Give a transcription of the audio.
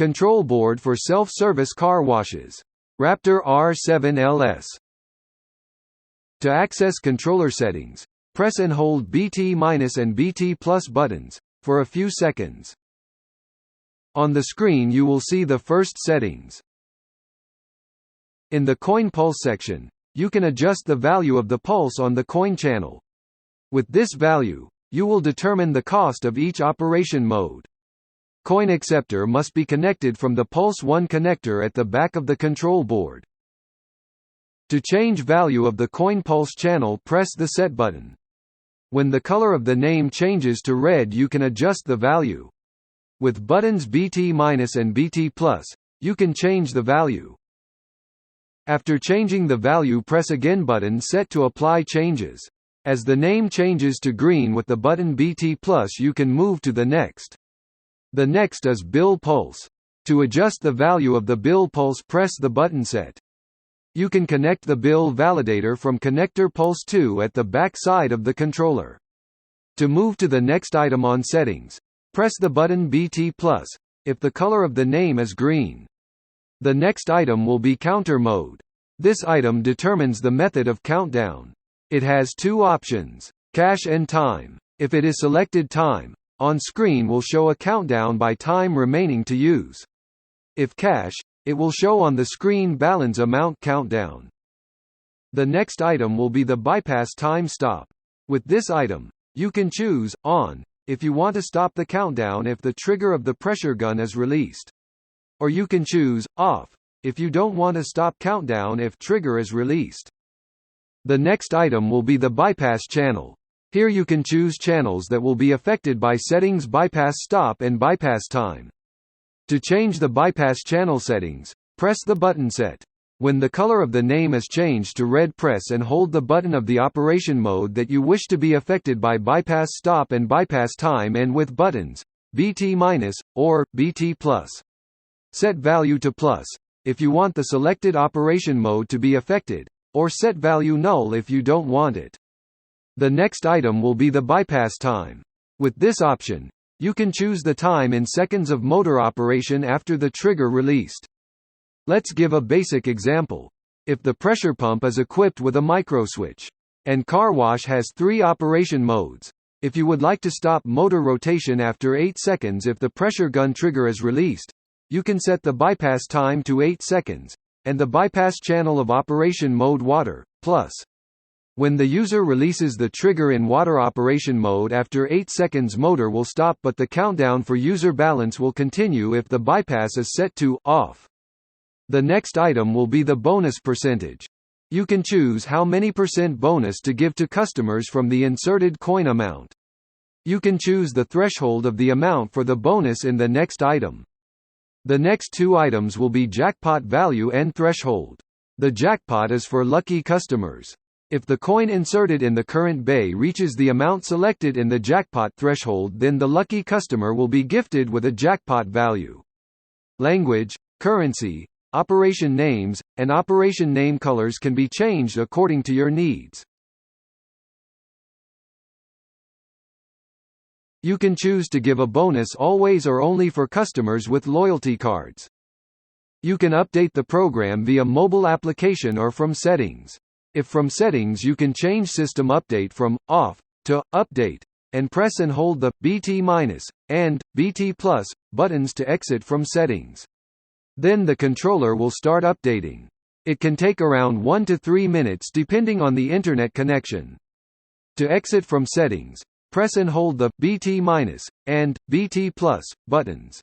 Control board for self-service car washes. Raptor R7LS. To access controller settings, press and hold BT- and BT+ buttons for a few seconds. On the screen you will see the first settings. In the coin pulse section, you can adjust the value of the pulse on the coin channel. With this value, you will determine the cost of each operation mode. Coin acceptor must be connected from the Pulse 1 connector at the back of the control board. To change value of the coin pulse channel, press the Set button. When the color of the name changes to red, you can adjust the value. With buttons BT- and BT+, you can change the value. After changing the value, press again button Set to apply changes. As the name changes to green with the button BT+, you can move to the next. The next is bill pulse. To adjust the value of the bill pulse, press the button Set. You can connect the bill validator from connector Pulse 2 at the back side of the controller. To move to the next item on settings, press the button BT+, if the color of the name is green. The next item will be counter mode. This item determines the method of countdown. It has two options, cache and time. If it is selected time, on screen will show a countdown by time remaining to use. If cache, it will show on the screen balance amount countdown. The next item will be the bypass time stop. With this item, you can choose on if you want to stop the countdown if the trigger of the pressure gun is released. Or you can choose off if you don't want to stop countdown if trigger is released. The next item will be the bypass channel. Here you can choose channels that will be affected by settings bypass stop and bypass time. To change the bypass channel settings, press the button Set. When the color of the name is changed to red, press and hold the button of the operation mode that you wish to be affected by bypass stop and bypass time, and with buttons BT- or BT+. Set value to plus if you want the selected operation mode to be affected, or set value null if you don't want it. The next item will be the bypass time. With this option, you can choose the time in seconds of motor operation after the trigger released. Let's give a basic example. If the pressure pump is equipped with a microswitch, and car wash has 3 operation modes, if you would like to stop motor rotation after 8 seconds if the pressure gun trigger is released, you can set the bypass time to 8 seconds, and the bypass channel of operation mode water, plus. When the user releases the trigger in water operation mode after 8 seconds, motor will stop but the countdown for user balance will continue if the bypass is set to off. The next item will be the bonus percentage. You can choose how many % bonus to give to customers from the inserted coin amount. You can choose the threshold of the amount for the bonus in the next item. The next 2 items will be jackpot value and threshold. The jackpot is for lucky customers. If the coin inserted in the current bay reaches the amount selected in the jackpot threshold, then the lucky customer will be gifted with a jackpot value. Language, currency, operation names, and operation name colors can be changed according to your needs. You can choose to give a bonus always or only for customers with loyalty cards. You can update the program via mobile application or from settings. If from settings, you can change system update from off to update, and press and hold the BT- and BT+ buttons to exit from settings. Then the controller will start updating. It can take around 1 to 3 minutes depending on the internet connection. To exit from settings, press and hold the BT- and BT+ buttons.